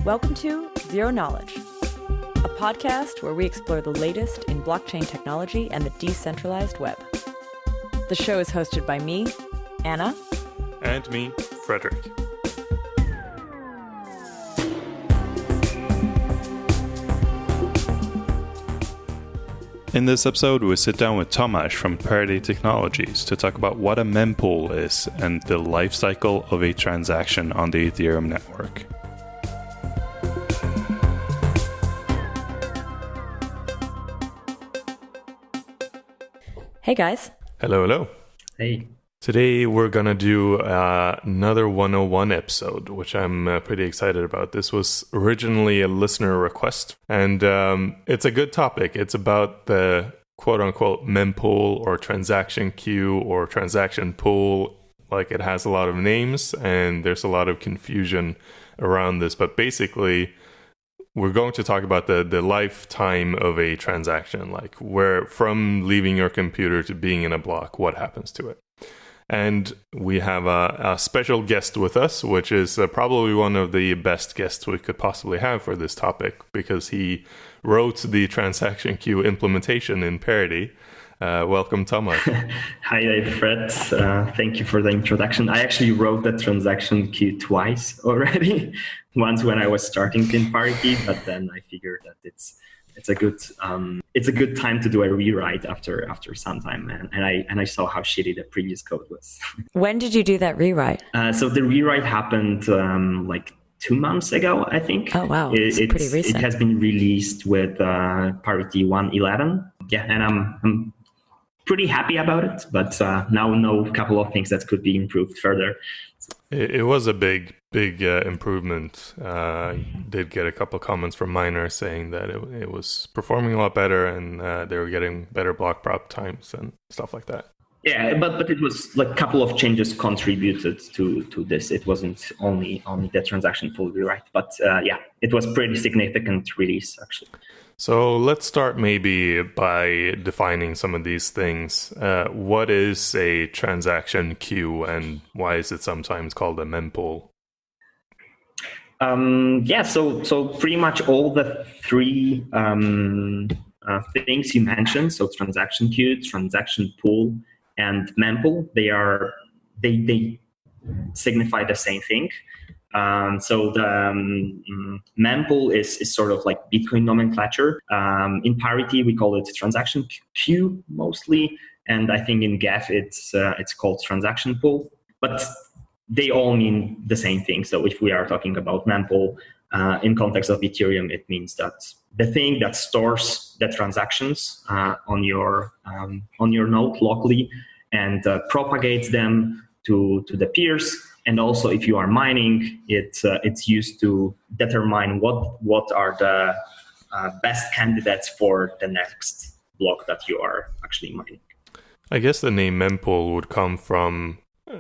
Welcome to Zero Knowledge, a podcast where we explore the latest in blockchain technology and the decentralized web. The show is hosted by me, Anna. And me, Frederick. In this episode, we sit down with Tomasz from Parity Technologies to talk about what a mempool is and the life cycle of a transaction on the Ethereum network. Hey guys. Hello, hello. Hey. Today we're going to do another 101 episode, which I'm pretty excited about. This was originally a listener request, and it's a good topic. It's about the quote-unquote mempool or transaction queue or transaction pool. Like, it has a lot of names, and there's a lot of confusion around this. But basically, we're going to talk about the lifetime of a transaction, like where from leaving your computer to being in a block, what happens to it. And we have a special guest with us, which is probably one of the best guests we could possibly have for this topic, because he wrote the transaction queue implementation in Parity. Welcome, Tomasz. Hi, Fred. Thank you for the introduction. I actually wrote the transaction queue twice already. Once when I was starting in Parity, but then I figured that it's a good time to do a rewrite after some time, and I saw how shitty the previous code was. When did you do that rewrite? So the rewrite happened like 2 months ago, I think. Oh wow, it's pretty recent. It has been released with Parity 1.11. Yeah, and I'm pretty happy about it, but now know a couple of things that could be improved further. It was a big improvement. Did get a couple of comments from miners saying that it was performing a lot better, and they were getting better block prop times and stuff like that. Yeah, but it was like a couple of changes contributed to this. It wasn't only the transaction pool rewrite, but yeah, it was pretty significant release actually. So let's start maybe by defining some of these things. What is a transaction queue, and why is it sometimes called a mempool? Yeah, so pretty much all the three things you mentioned, so transaction queue, transaction pool, and mempool, they signify the same thing. So the mempool is sort of like Bitcoin nomenclature. In Parity, we call it transaction queue mostly, and I think in GAF it's called transaction pool. But they all mean the same thing. So if we are talking about mempool in context of Ethereum, it means that the thing that stores the transactions on your node locally and propagates them to the peers. And also, if you are mining, it's used to determine what are the best candidates for the next block that you are actually mining. I guess the name mempool would come from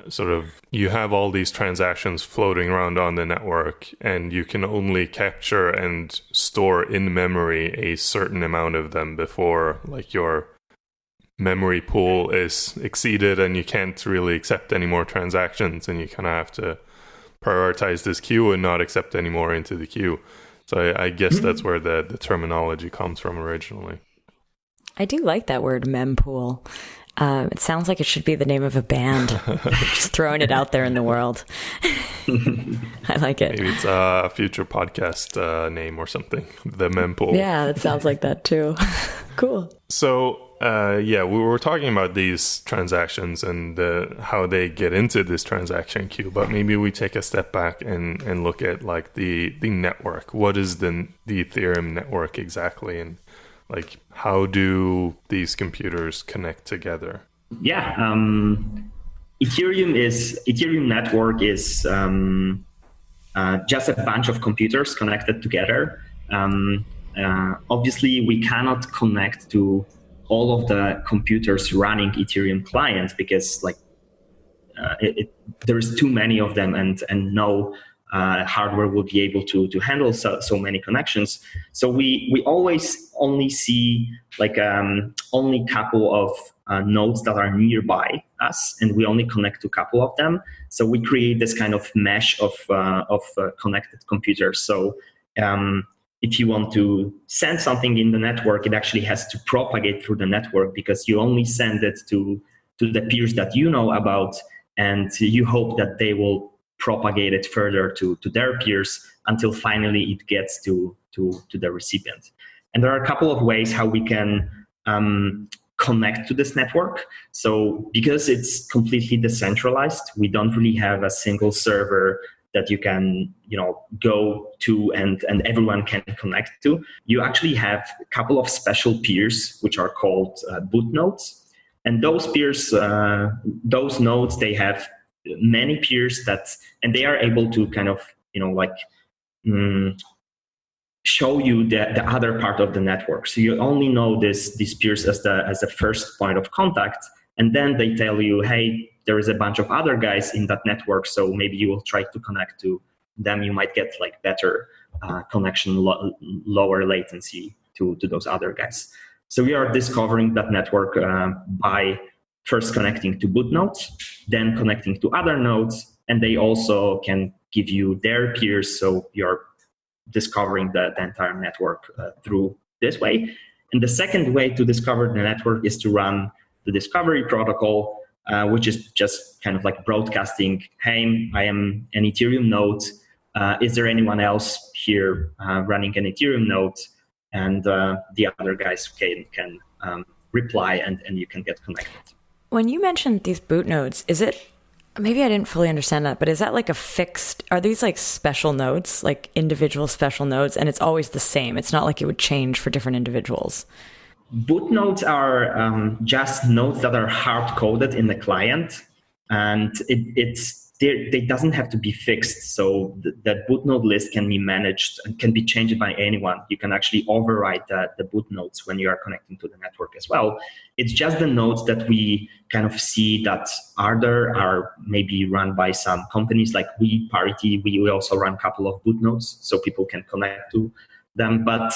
sort of, you have all these transactions floating around on the network, and you can only capture and store in memory a certain amount of them before like your memory pool is exceeded and you can't really accept any more transactions, and you kind of have to prioritize this queue and not accept any more into the queue. So I guess that's where the terminology comes from originally. I do like that word, mempool. It sounds like it should be the name of a band. Just throwing it out there in the world. I like it. Maybe it's a future podcast name or something. The mempool. Yeah, it sounds like that too. Cool. So yeah, we were talking about these transactions and how they get into this transaction queue, but maybe we take a step back and look at like the network. What is the Ethereum network exactly, and like how do these computers connect together? Yeah, Ethereum network is just a bunch of computers connected together. Obviously, we cannot connect to all of the computers running Ethereum clients because like there's too many of them, and no hardware will be able to handle so many connections. So we always only see like only couple of nodes that are nearby us, and we only connect to a couple of them. So we create this kind of mesh of connected computers. So if you want to send something in the network, it actually has to propagate through the network, because you only send it to the peers that you know about, and you hope that they will propagate it further to their peers until finally it gets to the recipient. And there are a couple of ways how we can connect to this network. So because it's completely decentralized, we don't really have a single server that you can go to and everyone can connect to. You actually have a couple of special peers, which are called boot nodes. And those peers, those nodes, they have many peers and they are able to kind of, show you the other part of the network. So you only know these peers as the first point of contact, and then they tell you, hey, there is a bunch of other guys in that network, so maybe you will try to connect to them. You might get like better connection, lower latency to those other guys. So we are discovering that network by first connecting to boot nodes, then connecting to other nodes, and they also can give you their peers, so you're discovering the entire network through this way. And the second way to discover the network is to run the discovery protocol, which is just kind of like broadcasting, hey, I am an Ethereum node. Is there anyone else here running an Ethereum node? And the other guys can reply, and you can get connected. When you mentioned these boot nodes, is it, maybe I didn't fully understand that, but is that like a fixed, are these like special nodes, like individual special nodes, and it's always the same? It's not like it would change for different individuals. Boot nodes are just nodes that are hard-coded in the client, and they doesn't have to be fixed. So that boot node list can be managed and can be changed by anyone. You can actually override the boot nodes when you are connecting to the network as well. It's just the nodes that we kind of see that are maybe run by some companies like Parity. We also run a couple of boot nodes so people can connect to them, but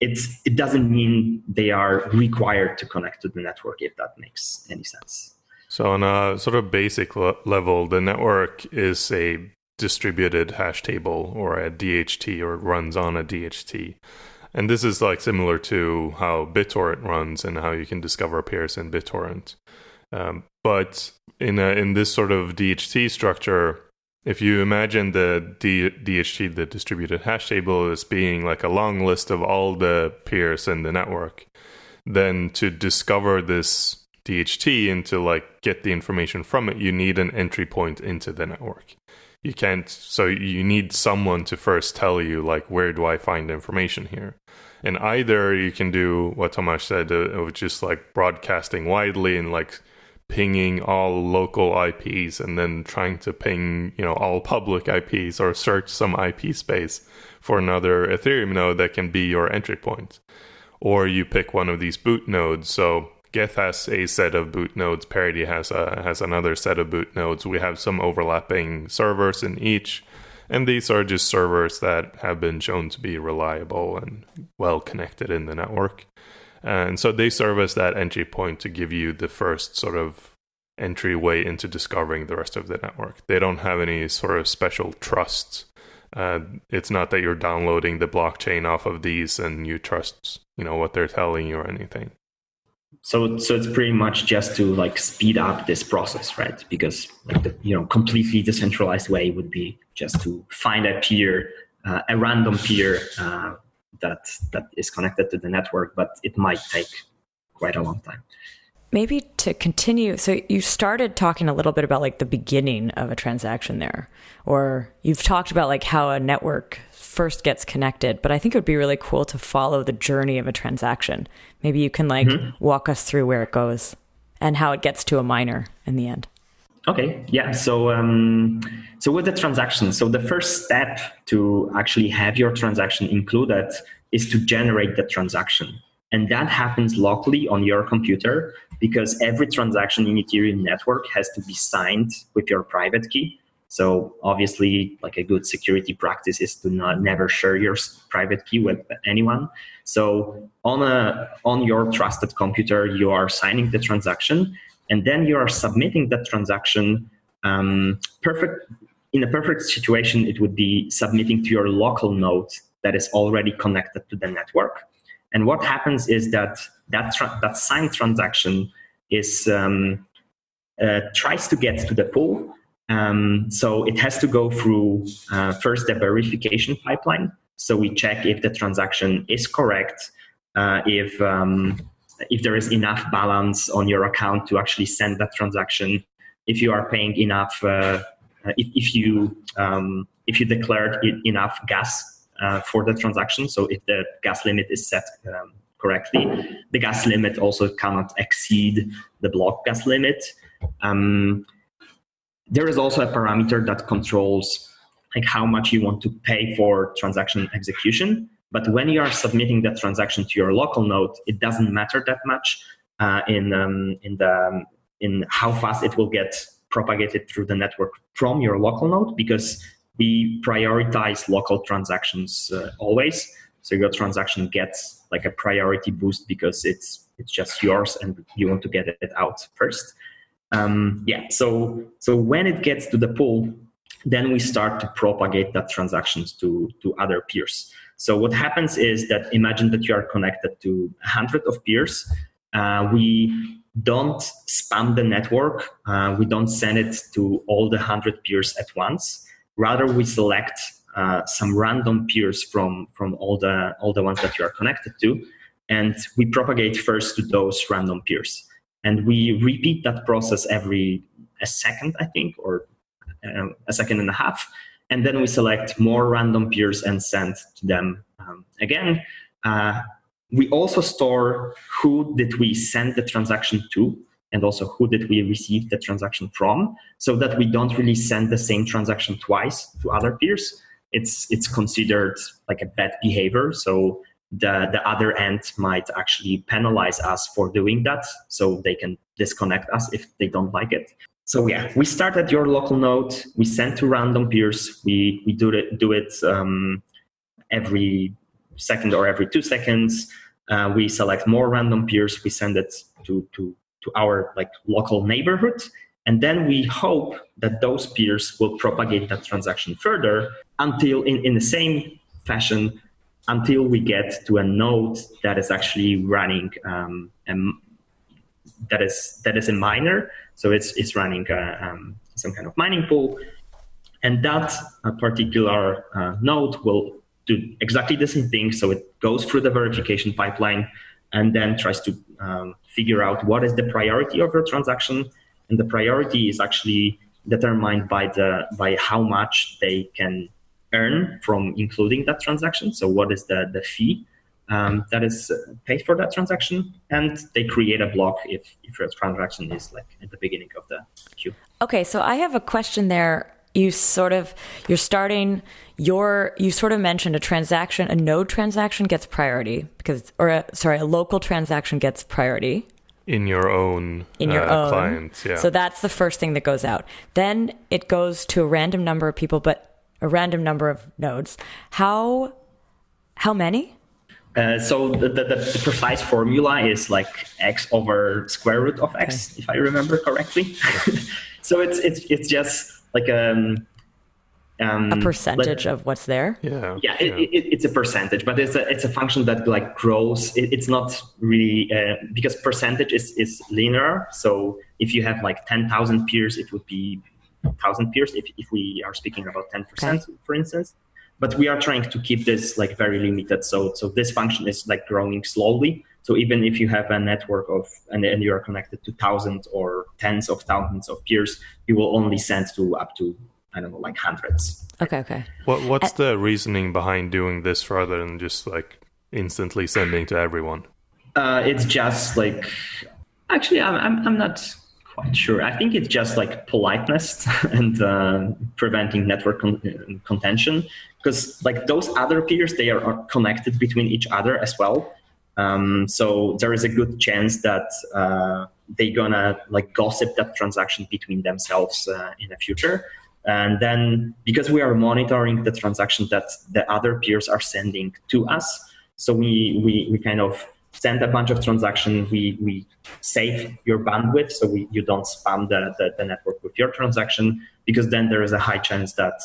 it doesn't mean they are required to connect to the network, if that makes any sense. So on a sort of basic level, the network is a distributed hash table or a DHT, or it runs on a DHT. And this is like similar to how BitTorrent runs and how you can discover pairs in BitTorrent. But in this sort of DHT structure, if you imagine the DHT, the distributed hash table, as being like a long list of all the pairs in the network, then to discover this DHT and to like get the information from it, you need an entry point into the network. So you need someone to first tell you, like, where do I find information here? And either you can do what Tomasz said, of just like broadcasting widely and like pinging all local IPs and then trying to ping, all public IPs, or search some IP space for another Ethereum node that can be your entry point. Or you pick one of these boot nodes. So Geth has a set of boot nodes, Parity has another set of boot nodes. We have some overlapping servers in each, and these are just servers that have been shown to be reliable and well connected in the network. And so they serve as that entry point to give you the first sort of entryway into discovering the rest of the network. They don't have any sort of special trust. It's not that you're downloading the blockchain off of these and you trust, what they're telling you or anything. So it's pretty much just to like speed up this process, right? Because like the completely decentralized way would be just to find a peer, a random peer that is connected to the network, but it might take quite a long time. Maybe to continue, so you started talking a little bit about like the beginning of a transaction there, or you've talked about like how a network first gets connected, but I think it would be really cool to follow the journey of a transaction. Maybe you can walk us through where it goes and how it gets to a miner in the end. Okay, yeah. So with the transaction, so the first step to actually have your transaction included is to generate the transaction. And that happens locally on your computer, because every transaction in Ethereum network has to be signed with your private key. So obviously, like a good security practice is to never share your private key with anyone. So on your trusted computer, you are signing the transaction, and then you are submitting that transaction. In a perfect situation, it would be submitting to your local node that is already connected to the network. And what happens is that signed transaction is tries to get to the pool. So it has to go through first the verification pipeline. So we check if the transaction is correct, if there is enough balance on your account to actually send that transaction, if you are paying enough, if you declared enough gas for the transaction. So if the gas limit is set correctly, the gas limit also cannot exceed the block gas limit. There is also a parameter that controls like how much you want to pay for transaction execution. But when you are submitting that transaction to your local node, it doesn't matter that much in how fast it will get propagated through the network from your local node, because we prioritize local transactions always. So your transaction gets like a priority boost because it's just yours and you want to get it out first. So when it gets to the pool, then we start to propagate that transactions to other peers. So what happens is that imagine that you are connected to 100 of peers. We don't spam the network. We don't send it to all the 100 peers at once. Rather, we select some random peers from all the ones that you are connected to, and we propagate first to those random peers. And we repeat that process every a second, I think, or a second and a half. And then we select more random peers and send to them again. We also store who did we send the transaction to, and also who did we receive the transaction from, so that we don't really send the same transaction twice to other peers. It's considered like a bad behavior. So the other end might actually penalize us for doing that, so they can disconnect us if they don't like it. So yeah, we start at your local node, we send to random peers, we do it every second or every 2 seconds. We select more random peers, we send it to our like local neighborhood, and then we hope that those peers will propagate that transaction further until in the same fashion until we get to a node that is actually running that is a miner. So it's running some kind of mining pool, and that particular node will do exactly the same thing. So it goes through the verification pipeline and then tries to figure out what is the priority of your transaction, and the priority is actually determined by how much they can earn from including that transaction. So what is the fee that is paid for that transaction, and they create a block if your transaction is like at the beginning of the queue. Okay, so I have a question there. You sort of mentioned a node transaction gets priority a local transaction gets priority in your own client. Yeah. So that's the first thing that goes out. Then it goes to a random number of people, but a random number of nodes. How many? So the precise formula is like x over square root of x, if I remember correctly. So it's just like a percentage of what's there. It's a percentage, but it's a function that like grows. It's not really because percentage is linear. So if you have like 10,000 peers, it would be 1,000 peers if we are speaking about 10%, for instance. But we are trying to keep this like very limited. So this function is like growing slowly. So even if you have a network and you are connected to thousands or tens of thousands of peers, you will only send to up to, I don't know, like hundreds. Okay. What's the reasoning behind doing this rather than just like instantly sending to everyone? It's just like, actually, I'm not quite sure. I think it's just like politeness and preventing network contention, because like those other peers, they are connected between each other as well. So there is a good chance that they're gonna like gossip that transaction between themselves in the future. And then because we are monitoring the transaction that the other peers are sending to us, so we kind of send a bunch of transactions. We save your bandwidth, so you don't spam the network with your transaction, because then there is a high chance that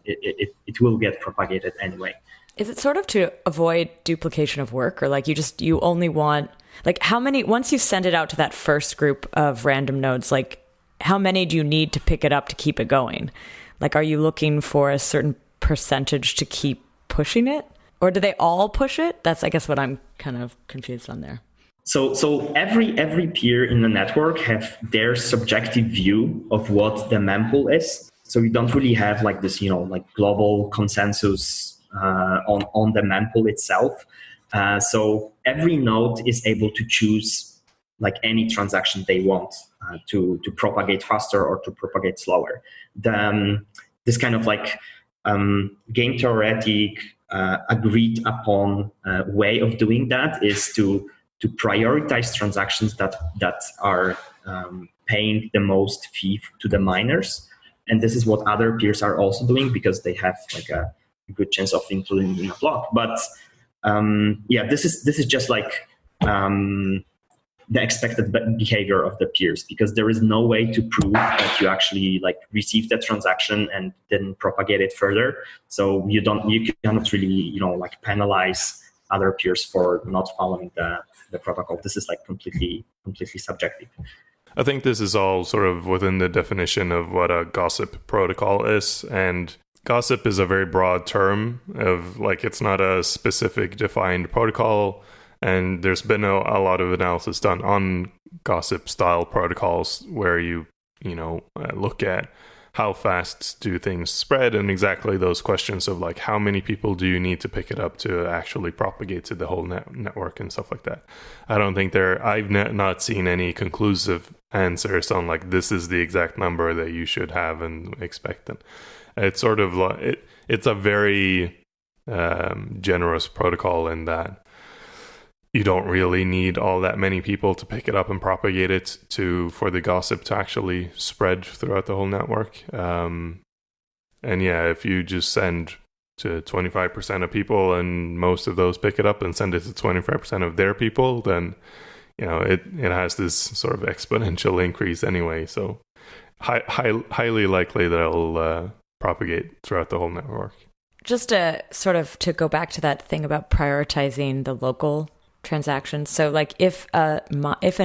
it will get propagated anyway. Is it sort of to avoid duplication of work, or like you only want, like, how many, once you send it out to that first group of random nodes, like how many do you need to pick it up to keep it going? Like, are you looking for a certain percentage to keep pushing it, or do they all push it? That's, I guess, what I'm kind of confused on there. So every peer in the network have their subjective view of what the mempool is. So you don't really have like this, like global consensus on the mempool itself. So every node is able to choose like any transaction they want to propagate faster or to propagate slower. This kind of like game theoretic agreed upon way of doing that is to prioritize transactions that are paying the most fee to the miners. And this is what other peers are also doing, because they have like a good chance of including in a block. But this is just like the expected behavior of the peers, because there is no way to prove that you actually like received that transaction and then propagate it further. So you cannot really like penalize other peers for not following the protocol. This is like completely subjective. I think this is all sort of within the definition of what a gossip protocol is, and gossip is a very broad term of like, it's not a specific defined protocol, and there's been a lot of analysis done on gossip style protocols where you look at how fast do things spread, and exactly those questions of like, how many people do you need to pick it up to actually propagate to the whole network and stuff like that. I don't think I've not seen any conclusive answers on like, this is the exact number that you should have and expect. And it's sort of like, it's a very generous protocol in that you don't really need all that many people to pick it up and propagate it for the gossip to actually spread throughout the whole network. And yeah, if you just send to 25% of people and most of those pick it up and send it to 25% of their people, then it has this sort of exponential increase anyway. So highly likely that it'll propagate throughout the whole network. Just to go back to that thing about prioritizing the local transactions. So like if a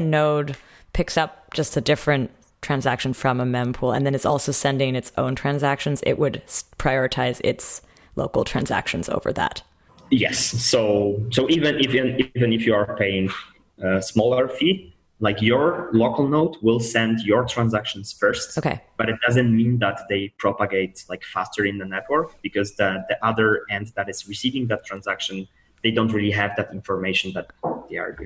node picks up just a different transaction from a mempool and then it's also sending its own transactions, it would prioritize its local transactions over that. Yes. So even if you are paying a smaller fee, like your local node will send your transactions first. Okay. But it doesn't mean that they propagate like faster in the network, because the other end that is receiving that transaction, they don't really have that information that they are,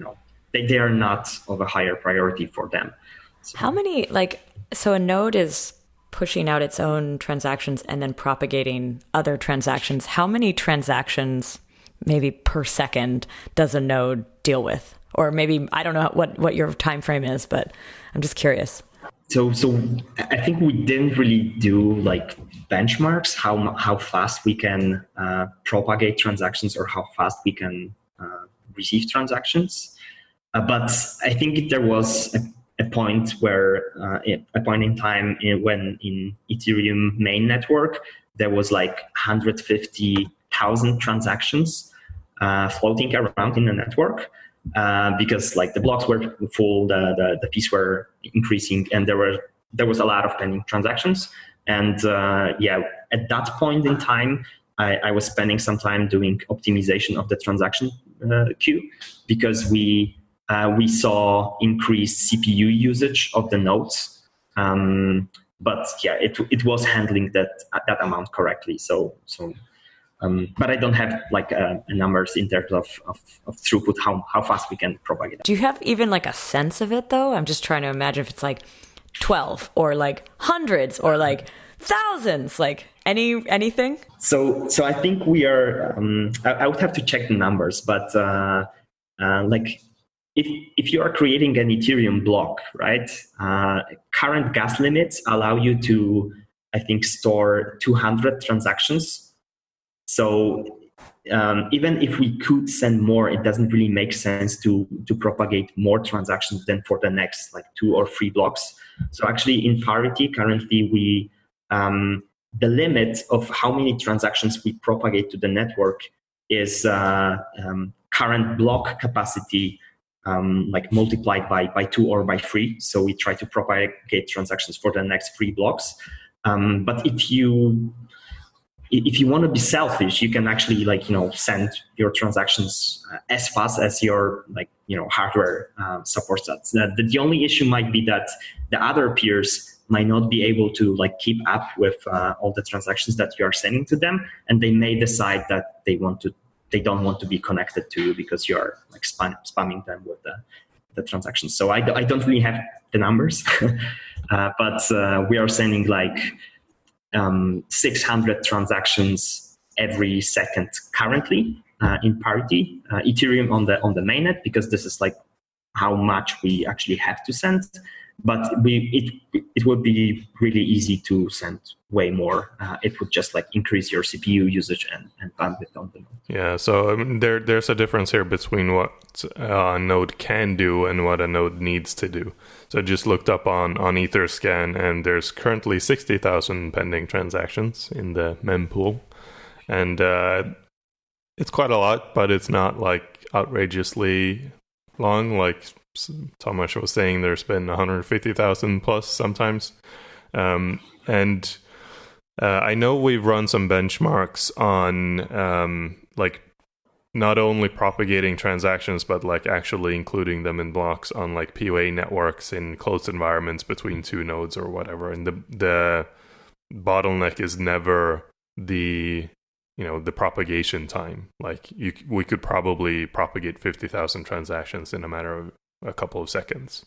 they are not of a higher priority for them. So, how many, so a node is pushing out its own transactions and then propagating other transactions. How many transactions, maybe per second, does a node deal with? Or maybe, I don't know what your time frame is, but I'm just curious. So I think we didn't really do like benchmarks, how fast we can propagate transactions or how fast we can receive transactions. But I think there was a point in time when in Ethereum main network, there was like 150,000 transactions floating around in the network. Because like the blocks were full, the fees were increasing, and there was a lot of pending transactions. And at that point in time, I was spending some time doing optimization of the transaction queue, because we saw increased CPU usage of the nodes. But yeah, it was handling that amount correctly. But I don't have like numbers in terms of throughput, how fast we can propagate it. Do you have even like a sense of it though? I'm just trying to imagine if it's like 12 or like hundreds or like thousands, like anything. So I think we are. I would have to check the numbers, but like if you are creating an Ethereum block, right? Current gas limits allow you to, I think, store 200 transactions. So even if we could send more, it doesn't really make sense to propagate more transactions than for the next like 2 or 3 blocks. So actually in Parity, currently we the limit of how many transactions we propagate to the network is current block capacity like multiplied by 2 or by 3. So we try to propagate transactions for the next 3 blocks. But if you want to be selfish, you can actually send your transactions as fast as your hardware supports that. The only issue might be that the other peers might not be able to keep up with all the transactions that you are sending to them, and they may decide that they don't want to be connected to you because you are spamming them with the transactions. So I don't really have the numbers, but we are sending 600 transactions every second currently in Parity, Ethereum on the mainnet, because this is how much we actually have to send. But it would be really easy to send way more. It would just increase your CPU usage and bandwidth on the node. Yeah, so there's a difference here between what a node can do and what a node needs to do. So I just looked up on Etherscan, and there's currently 60,000 pending transactions in the mempool. And it's quite a lot, but it's not outrageously long. Tomasz was saying, there's been 150,000 plus sometimes. And I know we've run some benchmarks on not only propagating transactions, but actually including them in blocks on POA networks in closed environments between 2 nodes or whatever. And the bottleneck is never the propagation time. We could probably propagate 50,000 transactions in a matter of a couple of seconds.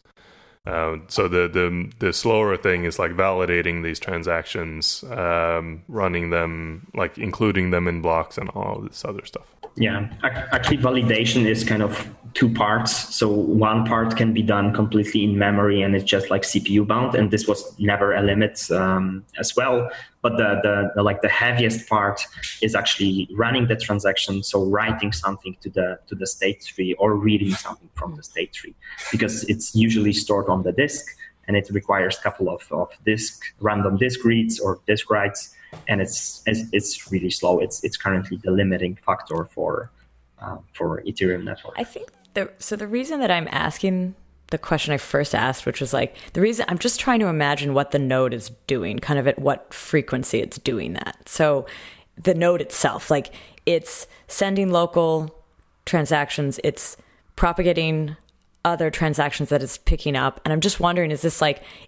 So the slower thing is validating these transactions, running them, including them in blocks and all this other stuff. Yeah, actually validation is kind of 2 parts. So one part can be done completely in memory, and it's just CPU bound, and this was never a limit as well. But the heaviest part is actually running the transaction, so writing something to the state tree or reading something from the state tree, because it's usually stored on the disk, and it requires a couple of random disk reads or disk writes, and it's really slow. It's currently the limiting factor for Ethereum network. I think the reason that I'm asking the question I first asked, which was the reason I'm just trying to imagine what the node is doing, kind of at what frequency it's doing that. So the node itself, it's sending local transactions, it's propagating other transactions that it's picking up. And I'm just wondering, is this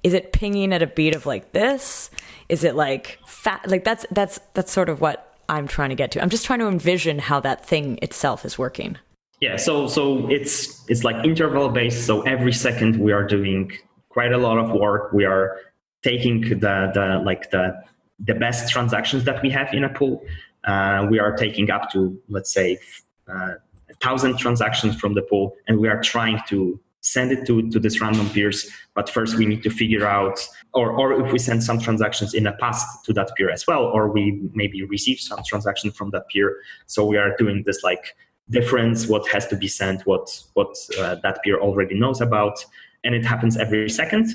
is it pinging at a beat of this? Is it that's sort of what I'm trying to get to. I'm just trying to envision how that thing itself is working. Yeah, so it's interval based. So every second we are doing quite a lot of work. We are taking the best transactions that we have in a pool. We are taking up to, let's say, 1,000 transactions from the pool, and we are trying to send it to this random peers. But first we need to figure out, or if we send some transactions in the past to that peer as well, or we maybe receive some transaction from that peer. So we are doing this difference, what has to be sent, what that peer already knows about, and it happens every second.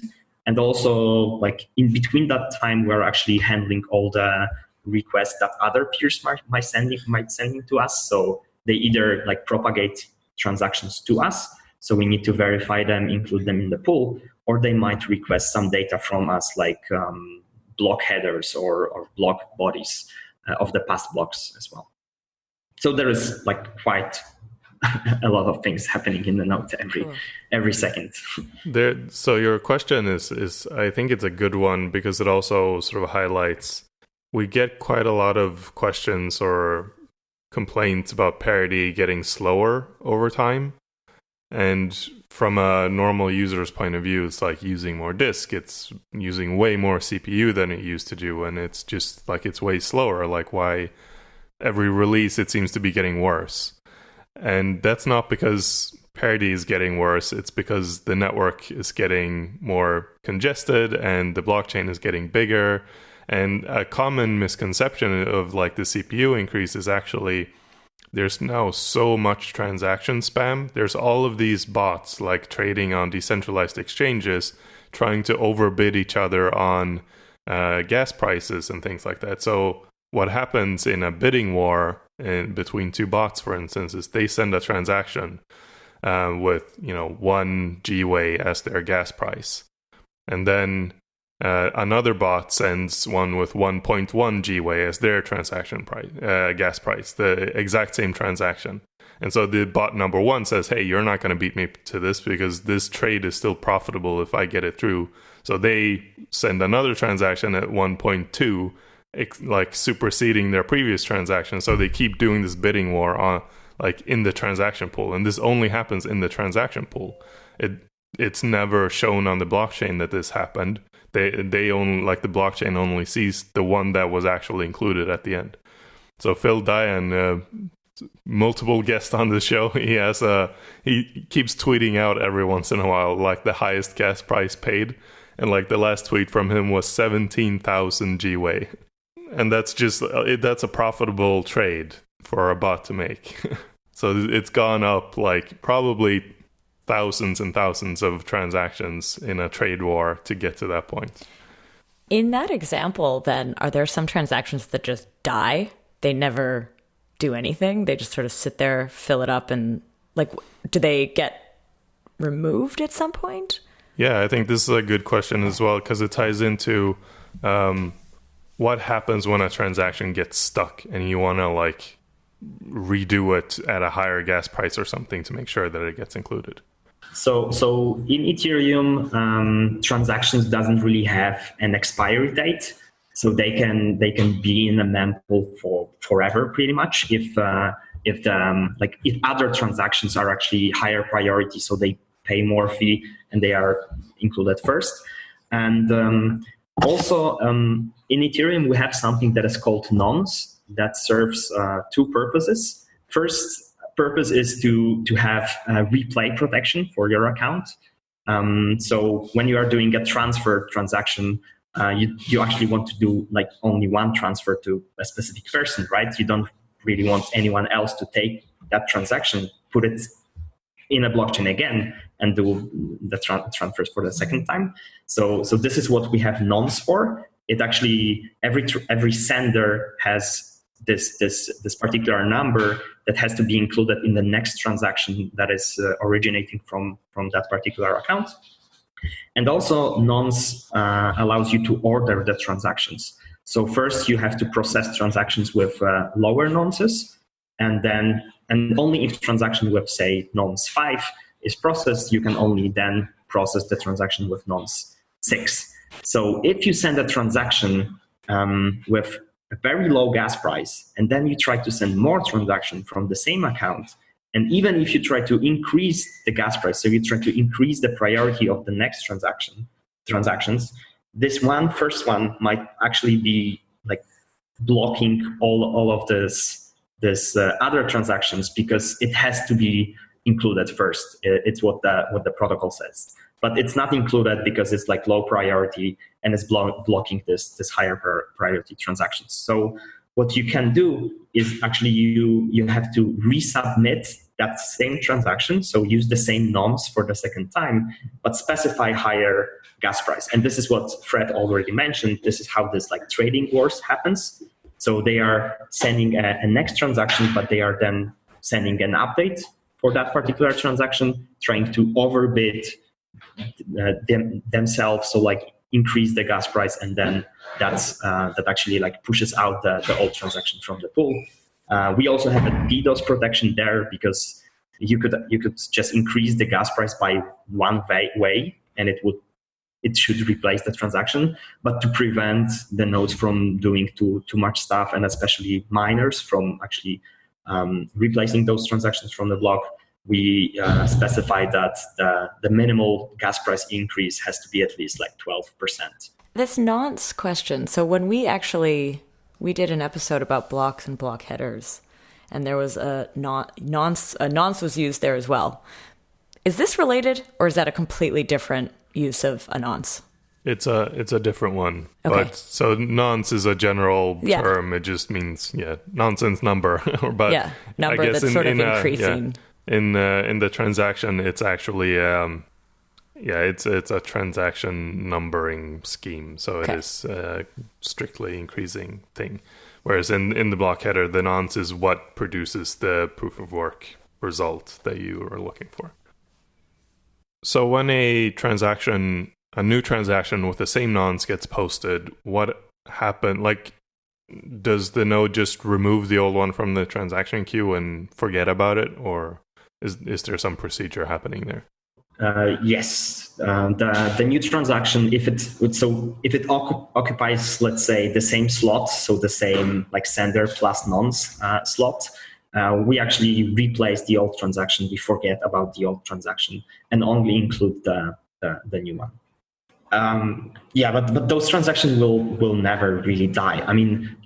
And also in between that time, we're actually handling all the requests that other peers might sending to us. So they either propagate transactions to us, so we need to verify them, include them in the pool, or they might request some data from us, block headers or block bodies of the past blocks as well. So there is quite a lot of things happening in the node every second. So your question is I think it's a good one, because it also sort of highlights, we get quite a lot of questions or complaints about Parity getting slower over time. And from a normal user's point of view, it's using more disk, it's using way more CPU than it used to do, and it's just it's way slower. Why every release it seems to be getting worse? And that's not because Parity is getting worse, it's because the network is getting more congested and the blockchain is getting bigger. And a common misconception of the CPU increase is actually there's now so much transaction spam. There's all of these bots like trading on decentralized exchanges trying to overbid each other on gas prices and things like that. So what happens in a bidding war between two bots, for instance, is they send a transaction with 1 GWay as their gas price, and then another bot sends one with 1.1 GWay as their transaction price, gas price, the exact same transaction. And so the bot number one says, hey, you're not going to beat me to this because this trade is still profitable if I get it through. So they send another transaction at 1.2, like superseding their previous transaction. So they keep doing this bidding war on, like, in the transaction pool. And this only happens in the transaction pool. It's never shown on the blockchain that this happened. They only, like, the blockchain only sees the one that was actually included at the end. So Phil Diane, multiple guests on the show, he keeps tweeting out every once in a while, like, the highest gas price paid. And, like, the last tweet from him was 17,000 GWay. And that's a profitable trade for a bot to make. So it's gone up, like, probably thousands and thousands of transactions in a trade war to get to that point. In that example, then, are there some transactions that just die? They never do anything? They just sort of sit there, fill it up, and, like, do they get removed at some point? Yeah, I think this is a good question as well, because it ties into what happens when a transaction gets stuck and you want to, like, redo it at a higher gas price or something to make sure that it gets included. So in Ethereum, transactions doesn't really have an expiry date. So they can be in a mempool for forever, pretty much. If other transactions are actually higher priority, so they pay more fee and they are included first. And also in Ethereum, we have something that is called nonce that serves two purposes. First purpose is to have replay protection for your account. So when you are doing a transfer transaction, you actually want to do, like, only one transfer to a specific person, right? You don't really want anyone else to take that transaction, put it in a blockchain again, and do the transfers for the second time. So this is what we have nonce for. It actually, every sender has this particular number that has to be included in the next transaction that is originating from that particular account. And also nonce allows you to order the transactions. So first you have to process transactions with lower nonces, and only if transaction with, say, nonce 5 is processed, you can only then process the transaction with nonce 6. So if you send a transaction with a very low gas price, and then you try to send more transactions from the same account, and even if you try to increase the gas price, so you try to increase the priority of the next transactions, this first one might actually be, like, blocking all of this other transactions, because it has to be included first. It's what the protocol says, but it's not included because it's, like, low priority and it's blocking this higher priority transactions. So what you can do is actually you have to resubmit that same transaction. So use the same nonce for the second time, but specify higher gas price. And this is what Fred already mentioned. This is how this, like, trading wars happens. So they are sending a next transaction, but they are then sending an update for that particular transaction, trying to overbid themselves. So, like, increase the gas price, and then that actually, like, pushes out the old transaction from the pool. We also have a DDoS protection there, because you could just increase the gas price by one way, and it should replace the transaction. But to prevent the nodes from doing too much stuff, and especially miners from actually replacing those transactions from the block, we specify that the minimal gas price increase has to be at least, like, 12%. This nonce question. So when we did an episode about blocks and block headers, and there was a nonce was used there as well. Is this related, or is that a completely different use of a nonce? It's a different one. Okay. But so nonce is a general term. It just means nonsense number. But number I guess that's sort of increasing. In the transaction, it's actually it's a transaction numbering scheme. So it is a strictly increasing thing. Whereas in the block header, the nonce is what produces the proof of work result that you are looking for. So when a new transaction with the same nonce gets posted, what happened? Like, does the node just remove the old one from the transaction queue and forget about it, or is there some procedure happening there? Yes, the new transaction, if it occupies, let's say, the same slot, so the same like sender plus nonce slot, we actually replace the old transaction. We forget about the old transaction and only include the new one. But those transactions will never really die. I mean,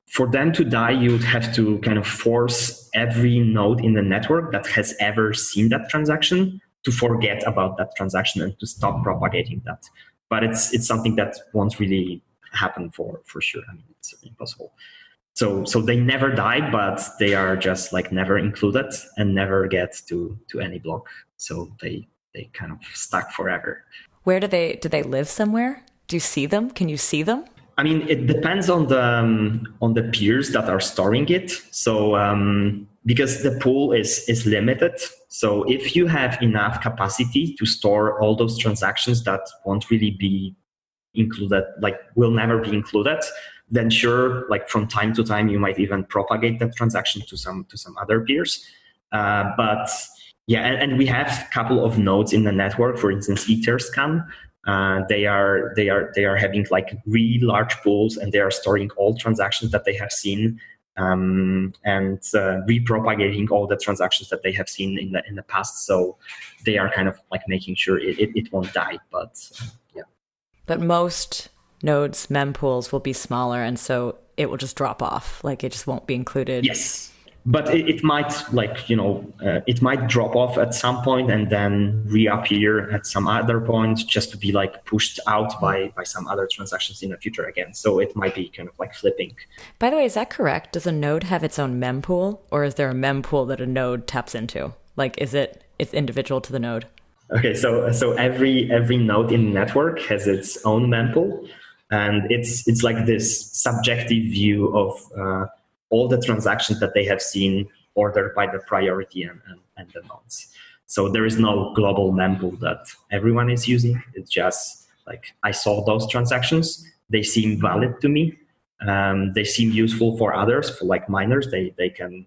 for them to die, you would have to kind of force every node in the network that has ever seen that transaction to forget about that transaction and to stop propagating that. But it's something that won't really happen for sure. I mean, it's impossible. So they never die, but they are just like never included and never get to any block. So they kind of stuck forever. Where do they live somewhere? Do you see them? Can you see them? I mean, it depends on the peers that are storing it. So because the pool is limited, so if you have enough capacity to store all those transactions that won't really be included, like will never be included, then sure, like from time to time you might even propagate that transaction to some other peers. But yeah, and we have a couple of nodes in the network, for instance, Etherscan. They are having like really large pools, and they are storing all transactions that they have seen, and repropagating all the transactions that they have seen in the past. So they are kind of like making sure it won't die. But But most nodes, mempools, will be smaller, and so it will just drop off. Like it just won't be included. Yes. But it might it might drop off at some point and then reappear at some other point just to be like pushed out by some other transactions in the future again. So it might be kind of like flipping. By the way, is that correct? Does a node have its own mempool, or is there a mempool that a node taps into? Like, it's individual to the node? Okay, so every node in the network has its own mempool, and it's like this subjective view of all the transactions that they have seen ordered by the priority and the nodes. So there is no global mempool that everyone is using. It's just like, I saw those transactions. They seem valid to me. They seem useful for others, for like miners. They can,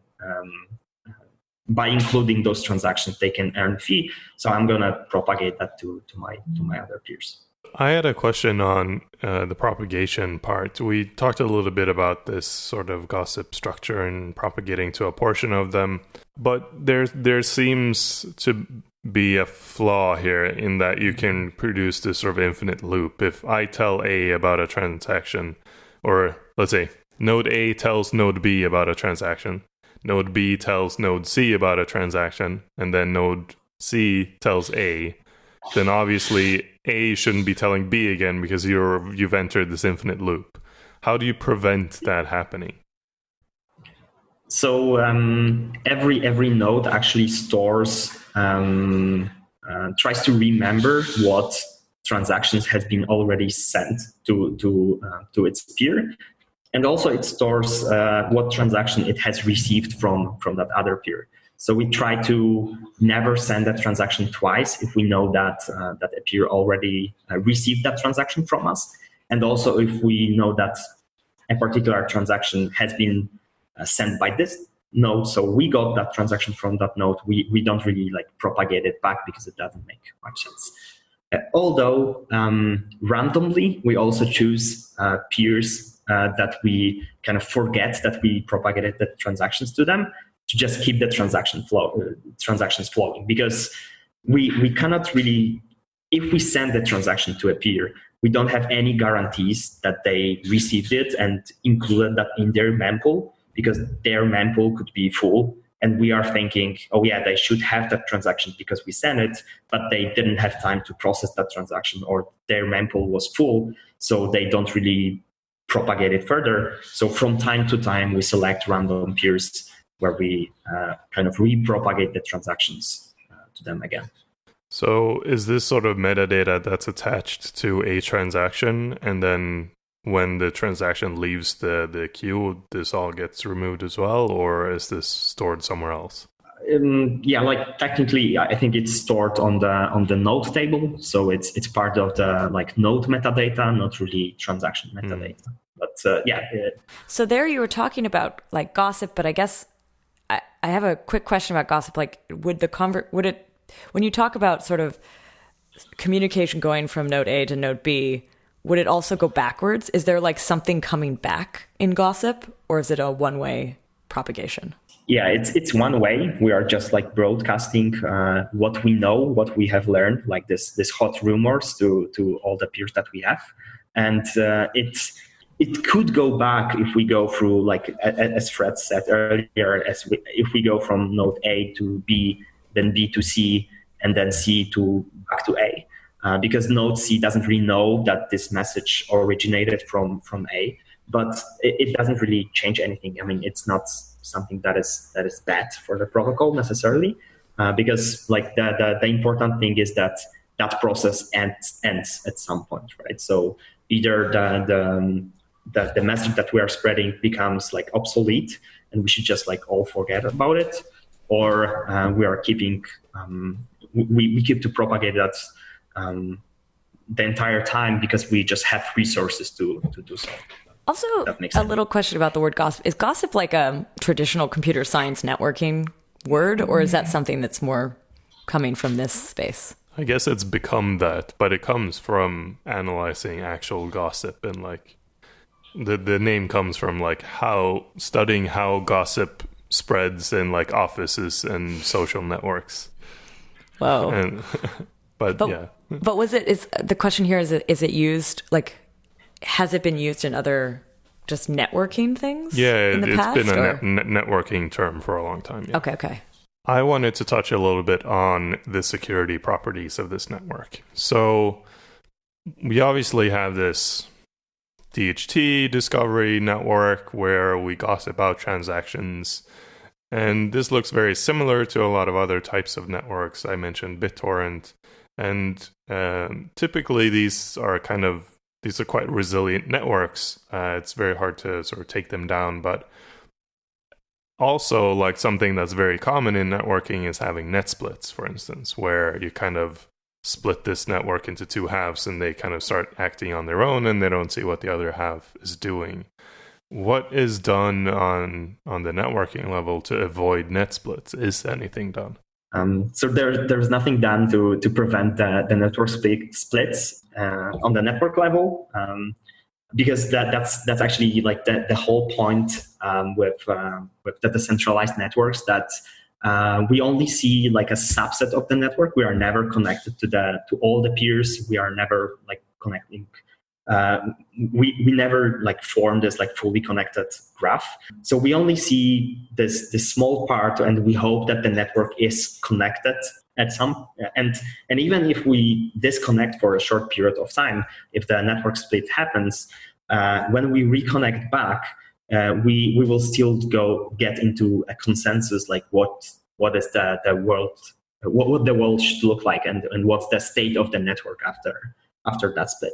by including those transactions, they can earn fee. So I'm going to propagate that to my other peers. I had a question on the propagation part. We talked a little bit about this sort of gossip structure and propagating to a portion of them, but there seems to be a flaw here in that you can produce this sort of infinite loop. If I tell A about a transaction, or let's say node A tells node B about a transaction, node B tells node C about a transaction, and then node C tells A, then obviously A shouldn't be telling B again because you've entered this infinite loop. How do you prevent that happening? So every node actually stores, tries to remember what transactions has been already sent to its peer, and also it stores what transaction it has received from that other peer. So we try to never send that transaction twice if we know that a peer already received that transaction from us. And also if we know that a particular transaction has been sent by this node, so we got that transaction from that node, we don't really like propagate it back because it doesn't make much sense. Although randomly, we also choose peers that we kind of forget that we propagated the transactions to them, to just keep the transactions flowing, because we cannot really, if we send the transaction to a peer, we don't have any guarantees that they received it and included that in their mempool, because their mempool could be full And we are thinking, oh yeah, they should have that transaction because we sent it, but they didn't have time to process that transaction, or their mempool was full, so they don't really propagate it further. So from time to time, we select random peers where we kind of repropagate the transactions to them again. So is this sort of metadata that's attached to a transaction, and then when the transaction leaves the queue, this all gets removed as well, or is this stored somewhere else? Yeah, like technically, I think it's stored on the node table, so it's part of the like node metadata, not really transaction metadata. But yeah. So there you were talking about like gossip, but I guess I have a quick question about gossip. Like, would it when you talk about sort of communication going from node A to node B, would it also go backwards? Is there like something coming back in gossip, or is it a one-way propagation? Yeah, it's one way. We are just like broadcasting what we know, what we have learned, like this hot rumors to all the peers that we have, and it could go back if we go through, like as Fred said earlier, if we go from node A to B, then B to C, and then C to back to A. Because node C doesn't really know that this message originated from A, but it doesn't really change anything. I mean, it's not something that is bad for the protocol necessarily, because like the important thing is that process ends at some point, right? So either the message that we are spreading becomes like obsolete and we should just like all forget about it, or we are keeping we keep to propagate that the entire time because we just have resources to do so. Also, a little question about the word gossip. Is gossip like a traditional computer science networking word, or is that something that's more coming from this space? I guess it's become that, but it comes from analyzing actual gossip, and like the name comes from like studying how gossip spreads in like offices and social networks. Whoa. And but yeah. But the question here is it used, like, has it been used in other just networking things? Yeah, in the it's past, been a networking term for a long time. Yeah. Okay. I wanted to touch a little bit on the security properties of this network. So we obviously have this DHT discovery network where we gossip about transactions. And this looks very similar to a lot of other types of networks. I mentioned BitTorrent. And typically these are quite resilient networks. It's very hard to sort of take them down. But also, like, something that's very common in networking is having net splits, for instance, where you kind of split this network into two halves and they kind of start acting on their own and they don't see what the other half is doing. What is done on the networking level to avoid net splits? Is anything done? So there's nothing done to prevent the network splits on the network level, because that's actually like the whole point with the decentralized networks, that we only see like a subset of the network. We are never connected to all the peers. We are never like connecting. We never like form this like fully connected graph. So we only see this small part, and we hope that the network is connected at some, and even if we disconnect for a short period of time, if the network split happens, when we reconnect back, we will still get into a consensus, like what is the world, what the world should look like, and what's the state of the network after that split.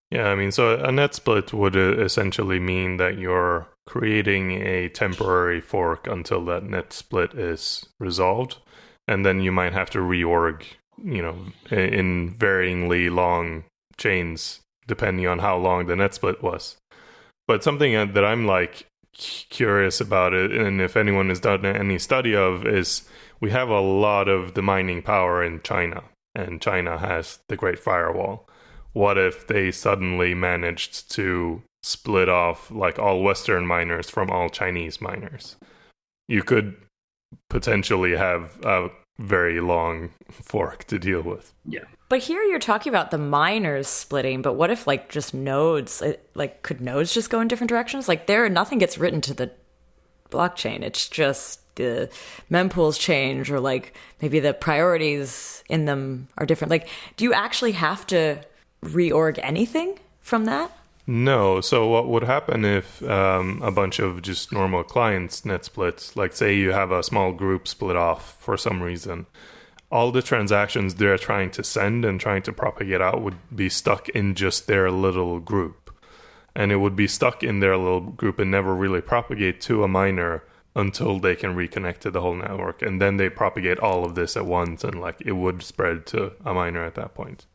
Yeah, I mean, so a net split would essentially mean that you're creating a temporary fork until that net split is resolved, and then you might have to reorg, in varyingly long chains, depending on how long the net split was. But something that I'm like curious about it, and if anyone has done any study of, is we have a lot of the mining power in China, and China has the Great Firewall. What if they suddenly managed to split off like all Western miners from all Chinese miners? You could potentially have a very long fork to deal with. Yeah. But here you're talking about the miners splitting, but what if like just nodes, could nodes just go in different directions? Like nothing gets written to the blockchain. It's just the mempools change, or like maybe the priorities in them are different. Like, do you actually have to reorg anything from that? No. So what would happen if a bunch of just normal clients net splits, like say you have a small group split off for some reason, all the transactions they're trying to send and trying to propagate out would be stuck in just their little group. And it would be stuck in their little group and never really propagate to a miner until they can reconnect to the whole network. And then they propagate all of this at once, and like it would spread to a miner at that point.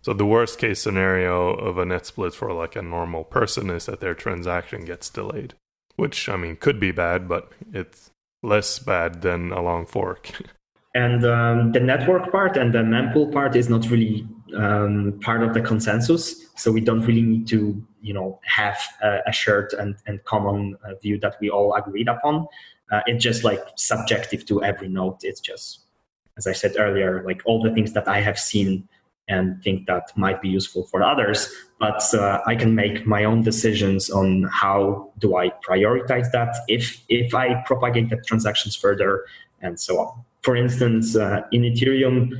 So the worst case scenario of a net split for like a normal person is that their transaction gets delayed, which I mean could be bad, but it's less bad than a long fork. And the network part and the mempool part is not really part of the consensus. So we don't really need to, have a shared and common view that we all agreed upon. It's just like subjective to every node. It's just, as I said earlier, like all the things that I have seen and think that might be useful for others. But I can make my own decisions on how do I prioritize that if I propagate the transactions further and so on. For instance, in Ethereum,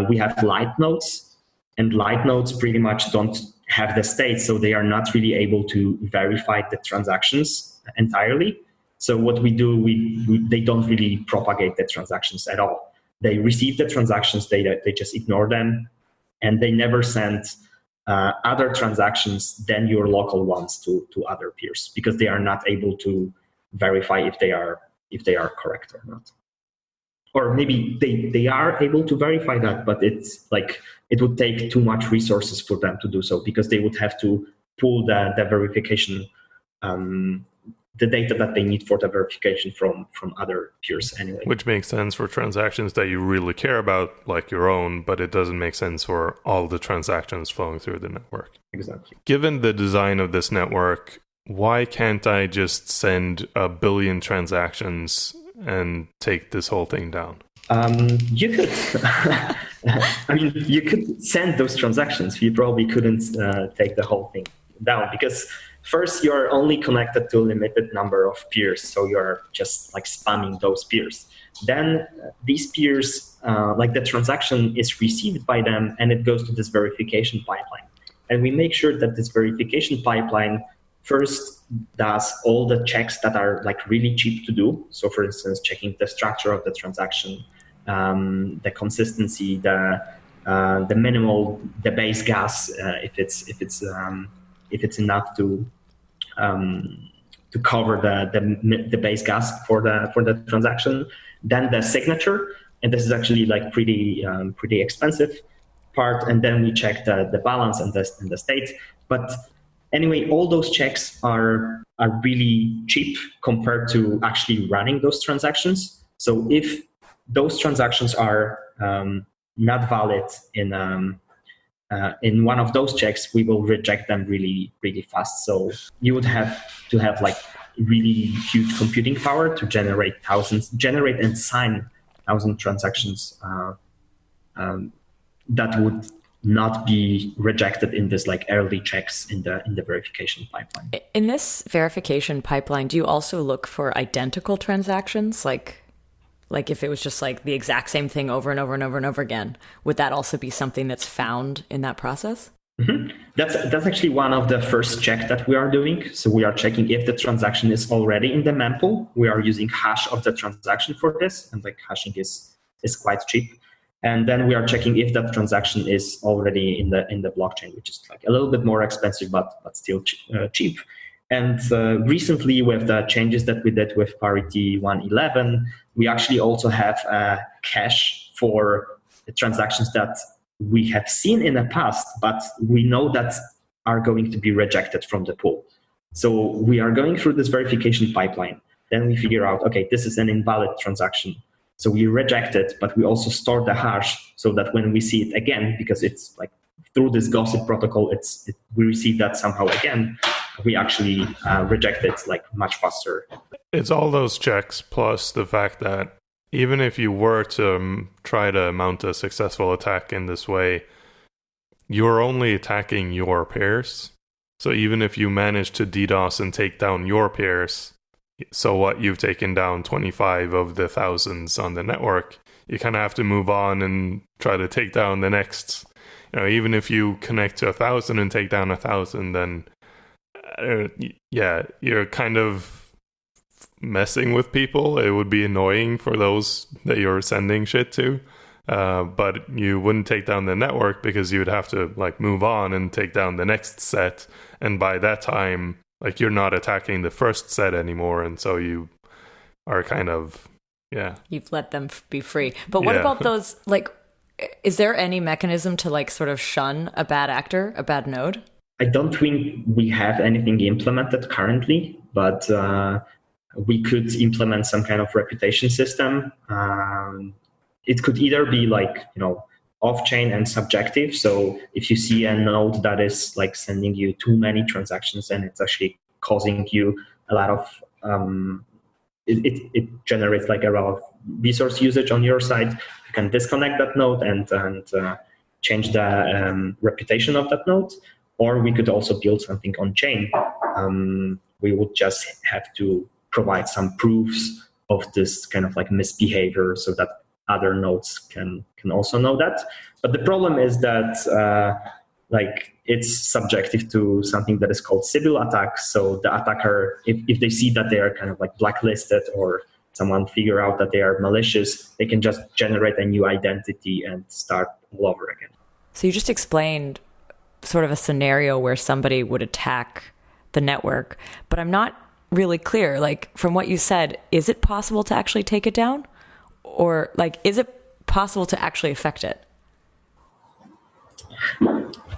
we have light nodes, and light nodes pretty much don't have the state, so they are not really able to verify the transactions entirely. So what we do, they don't really propagate the transactions at all. They receive the transactions, they just ignore them, and they never send other transactions than your local ones to other peers, because they are not able to verify if they are correct or not. Or maybe they are able to verify that, but it's like it would take too much resources for them to do so, because they would have to pull the verification, the data that they need for the verification from other peers anyway. Which makes sense for transactions that you really care about, like your own, but it doesn't make sense for all the transactions flowing through the network. Exactly. Given the design of this network, why can't I just send 1 billion transactions and take this whole thing down? You could. I mean, you could send those transactions. You probably couldn't take the whole thing down, because first you're only connected to a limited number of peers, so you're just like spamming those peers. Then these peers, like the transaction is received by them, and it goes to this verification pipeline. And we make sure that this verification pipeline first does all the checks that are like really cheap to do. So for instance, checking the structure of the transaction, the consistency, the minimal, the base gas, if it's enough to cover the base gas for the transaction. Then the signature, and this is actually like pretty expensive part. And then we check the balance and the state. But anyway, all those checks are really cheap compared to actually running those transactions. So if those transactions are not valid in one of those checks, we will reject them really, really fast. So you would have to have like really huge computing power to generate and sign 1,000 transactions that would not be rejected in this like early checks in the verification pipeline. In this verification pipeline, do you also look for identical transactions? Like if it was just like the exact same thing over and over and over and over again, would that also be something that's found in that process? Mm-hmm. That's actually one of the first checks that we are doing. So we are checking if the transaction is already in the mempool. We are using hash of the transaction for this, and like hashing is quite cheap. And then we are checking if that transaction is already in the blockchain, which is like a little bit more expensive, but still cheap. And recently, with the changes that we did with Parity 1.11, we actually also have a cache for the transactions that we have seen in the past, but we know that are going to be rejected from the pool. So we are going through this verification pipeline. Then we figure out, okay, this is an invalid transaction. So we reject it, but we also store the hash so that when we see it again, because it's like through this gossip protocol, we receive that somehow again, we actually reject it like much faster. It's all those checks plus the fact that even if you were to try to mount a successful attack in this way, you're only attacking your pairs. So even if you manage to DDoS and take down your pairs, so what, you've taken down 25 of the thousands on the network. You kind of have to move on and try to take down the next. Even if you connect to 1,000 and take down 1,000, then you're kind of messing with people. It would be annoying for those that you're sending shit to, but you wouldn't take down the network because you would have to like move on and take down the next set, and by that time, like, you're not attacking the first set anymore, and so you are kind of you've let them be free. But what about those, like, is there any mechanism to like sort of shun a bad actor, a bad node? I don't think we have anything implemented currently, but we could implement some kind of reputation system. It could either be like, off-chain and subjective. So if you see a node that is like sending you too many transactions and it's actually causing you a lot of, it generates like a lot of resource usage on your side, you can disconnect that node and change the reputation of that node. Or we could also build something on chain. We would just have to provide some proofs of this kind of like misbehavior so that other nodes can also know that. But the problem is that it's subjective to something that is called Sybil attack. So the attacker, if they see that they are kind of like blacklisted or someone figure out that they are malicious, they can just generate a new identity and start all over again. So you just explained sort of a scenario where somebody would attack the network, but I'm not really clear. Like, from what you said, is it possible to actually take it down? Or like, is it possible to actually affect it?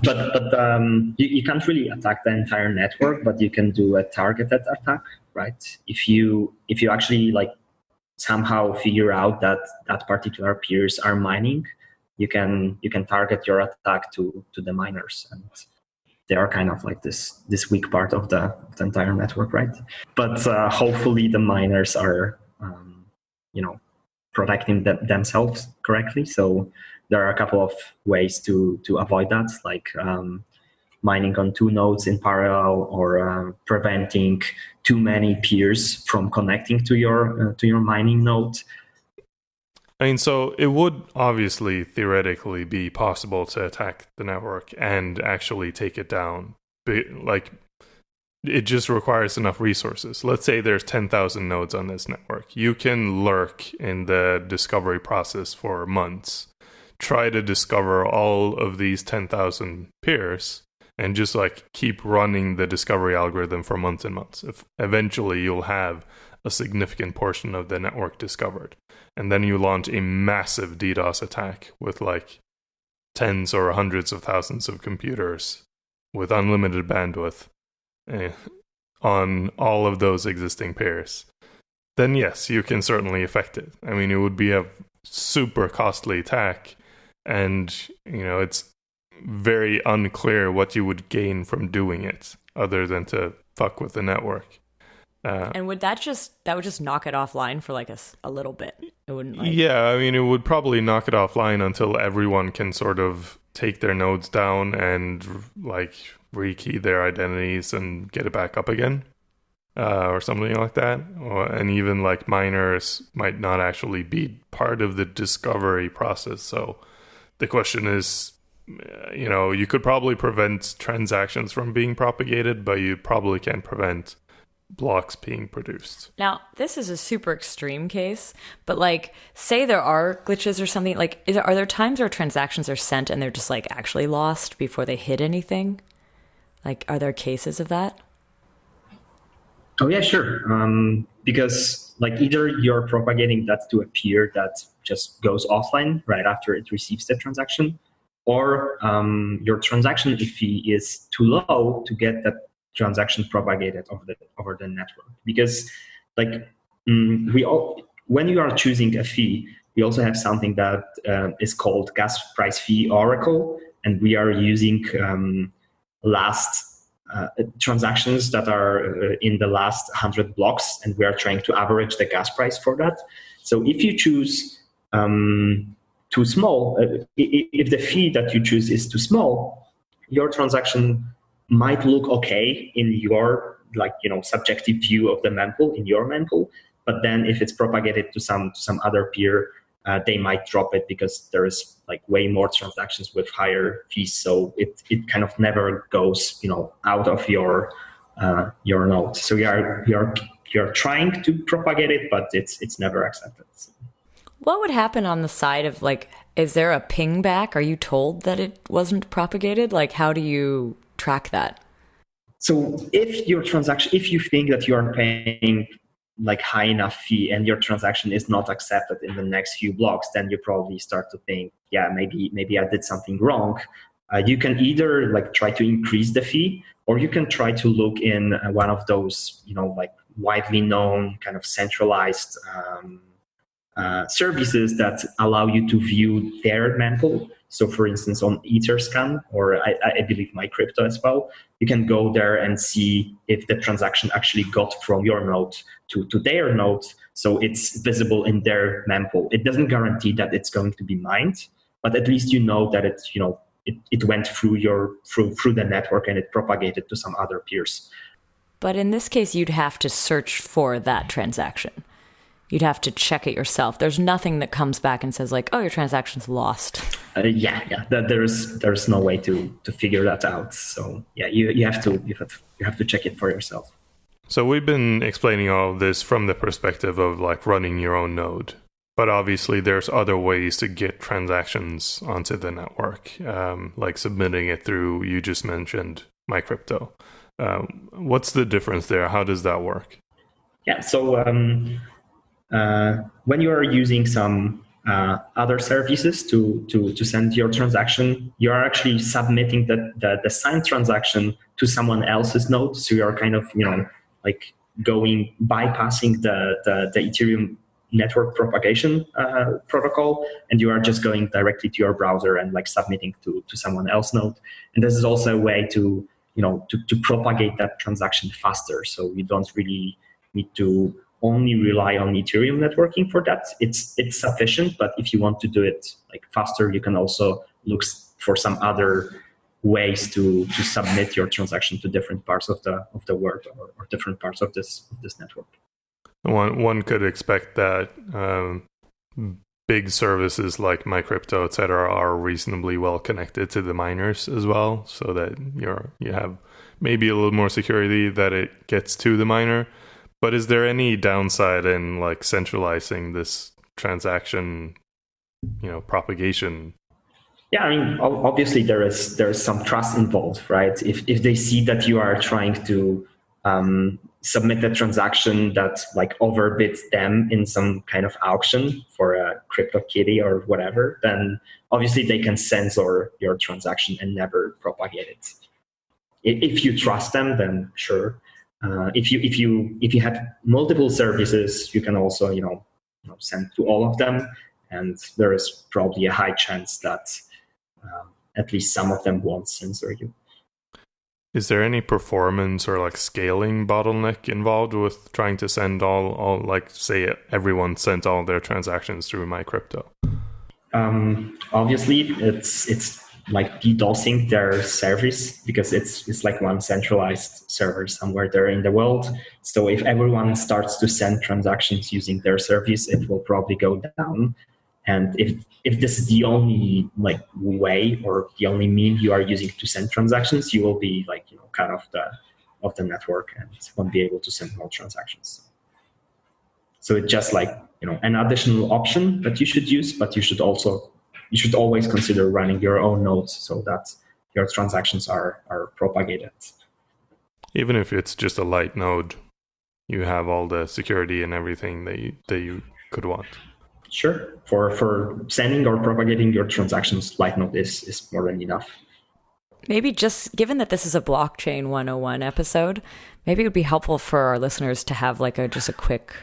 But you can't really attack the entire network, but you can do a targeted attack, right? If you actually like somehow figure out that particular peers are mining, you can target your attack to the miners, and they are kind of like this weak part of the entire network, right? But hopefully the miners are protecting themselves correctly. So there are a couple of ways to avoid that, like mining on two nodes in parallel, or preventing too many peers from connecting to your mining node. I mean, so it would obviously theoretically be possible to attack the network and actually take it down. Like, it just requires enough resources. Let's say there's 10,000 nodes on this network. You can lurk in the discovery process for months, try to discover all of these 10,000 peers, and just like keep running the discovery algorithm for months and months. Eventually you'll have a significant portion of the network discovered. And then you launch a massive DDoS attack with like tens or hundreds of thousands of computers with unlimited bandwidth on all of those existing pairs. Then yes, you can certainly affect it. I mean, it would be a super costly attack, and it's very unclear what you would gain from doing it other than to fuck with the network. And would that would just knock it offline for like a little bit? It wouldn't like... Yeah, I mean, it would probably knock it offline until everyone can sort of take their nodes down and like rekey their identities and get it back up again, or something like that. And even like miners might not actually be part of the discovery process. So the question is, you could probably prevent transactions from being propagated, but you probably can't prevent blocks being produced. Now, this is a super extreme case, but like, say there are glitches or something, like, are there times where transactions are sent and they're just like actually lost before they hit anything? Like, are there cases of that? Oh yeah, sure. Because like either you're propagating that to a peer that just goes offline right after it receives the transaction, or your transaction fee is too low to get that transaction propagated over the network. Because like when you are choosing a fee, we also have something that is called gas price fee oracle, and we are using last transactions that are in the last 100 blocks, and we are trying to average the gas price for that. So if you choose too small, if the fee that you choose is too small, your transaction might look okay in your subjective view of the mempool in your mempool. But then if it's propagated to some other peer, they might drop it because there is way more transactions with higher fees. So it kind of never goes out of your node. So you're trying to propagate it, but it's never accepted. What would happen on the side of is there a ping back? Are you told that it wasn't propagated? How do you track that? So if you think that you are paying high enough fee and your transaction is not accepted in the next few blocks, then you probably start to think, yeah, maybe I did something wrong. You can either try to increase the fee, or you can try to look in one of those widely known kind of centralized services that allow you to view their mempool. So for instance, on Etherscan, or I believe MyCrypto as well, you can go there and see if the transaction actually got from your node to their node. So it's visible in their mempool. It doesn't guarantee that it's going to be mined, but at least you know that it went through through the network and it propagated to some other peers. But in this case, you'd have to search for that transaction. You'd have to check it yourself. There's nothing that comes back and says oh, your transaction's lost. Yeah. There's no way to figure that out. So yeah, you have to check it for yourself. So we've been explaining all of this from the perspective of running your own node, but obviously there's other ways to get transactions onto the network, like submitting it through. You just mentioned MyCrypto. What's the difference there? How does that work? Yeah. So when you are using some other services to send your transaction, you are actually submitting the signed transaction to someone else's node. So you are kind of bypassing the Ethereum network propagation protocol, and you are just going directly to your browser and submitting to someone else's node. And this is also a way to propagate that transaction faster. So you don't really need to only rely on Ethereum networking for that. It's sufficient, but if you want to do it faster, you can also look for some other ways to submit your transaction to different parts of the world or different parts of this network. One could expect that big services like MyCrypto, etc., are reasonably well connected to the miners as well, so that you have maybe a little more security that it gets to the miner. But is there any downside in centralizing this transaction, propagation? Yeah, I mean, obviously there is some trust involved, right? If they see that you are trying to submit a transaction that overbids them in some kind of auction for a CryptoKitty or whatever, then obviously they can censor your transaction and never propagate it. If you trust them, then sure. If you have multiple services, you can also send to all of them, and there is probably a high chance that at least some of them won't censor you. Is there any performance or scaling bottleneck involved with trying to send all say everyone sent all their transactions through MyCrypto? Obviously, it's DDoSing their service, because it's one centralized server somewhere there in the world. So if everyone starts to send transactions using their service, it will probably go down. And if this is the only way or the only mean you are using to send transactions, you will be cut off the network and won't be able to send more transactions. So it's just an additional option that you should use, but you should always consider running your own nodes so that your transactions are propagated. Even if it's just a light node, you have all the security and everything that you could want. Sure. For sending or propagating your transactions, light node is more than enough. Maybe just given that this is a blockchain 101 episode, maybe it would be helpful for our listeners to have just a quick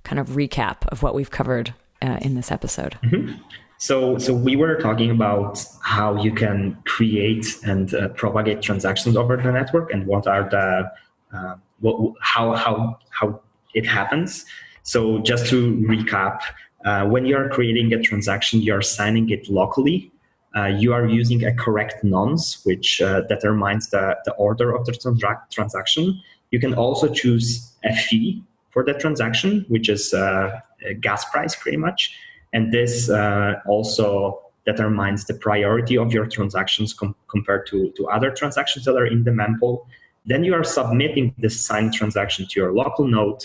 kind of recap of what we've covered in this episode. Mm-hmm. So we were talking about how you can create and propagate transactions over the network, and what are the how it happens. So just to recap, when you are creating a transaction, you are signing it locally you are using a correct nonce, which determines the order of the transaction. You can also choose a fee for the transaction, which is a gas price pretty much. And this also determines the priority of your transactions compared to other transactions that are in the mempool. Then you are submitting this signed transaction to your local node.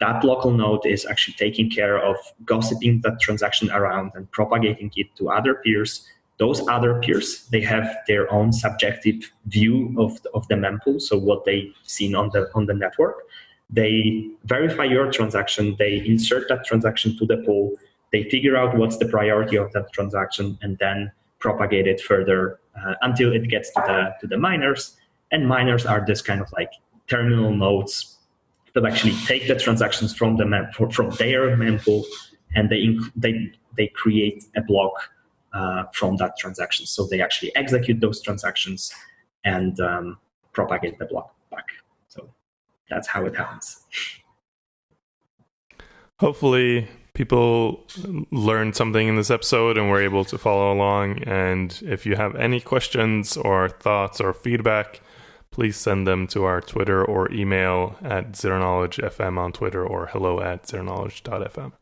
That local node is actually taking care of gossiping that transaction around and propagating it to other peers. Those other peers, they have their own subjective view of the mempool, so what they've seen on the network. They verify your transaction, they insert that transaction to the pool, they figure out what's the priority of that transaction, and then propagate it further until it gets to the miners. And miners are this kind of like terminal nodes that actually take the transactions from their mempool, and they create a block from that transaction. So they actually execute those transactions and propagate the block back. So that's how it happens. Hopefully people learned something in this episode and were able to follow along. And if you have any questions or thoughts or feedback, please send them to our Twitter or email at ZeroKnowledgeFM on Twitter or hello@ZeroKnowledge.fm.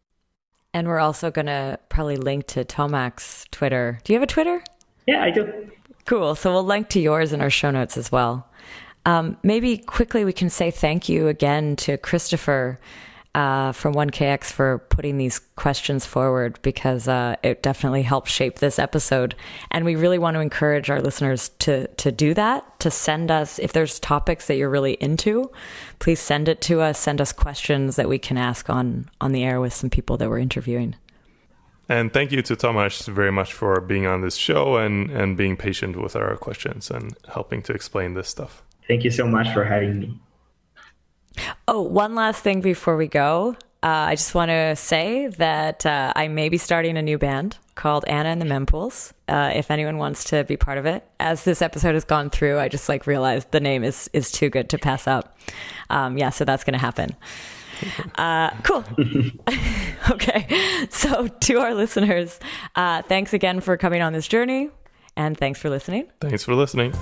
And we're also going to probably link to Tomasz's Twitter. Do you have a Twitter? Yeah, I do. Cool. So we'll link to yours in our show notes as well. Maybe quickly we can say thank you again to Christopher from 1KX for putting these questions forward, because it definitely helped shape this episode. And we really want to encourage our listeners to do that, to send us, if there's topics that you're really into, please send it to us, send us questions that we can ask on the air with some people that we're interviewing. And thank you to Tomasz very much for being on this show and being patient with our questions and helping to explain this stuff. Thank you so much for having me. Oh, one last thing before we go. I just want to say that I may be starting a new band called Anna and the Mempools. If anyone wants to be part of it. As this episode has gone through, I just realized the name is too good to pass up. So that's going to happen. Cool. Okay. So to our listeners, thanks again for coming on this journey, and thanks for listening. Thanks for listening.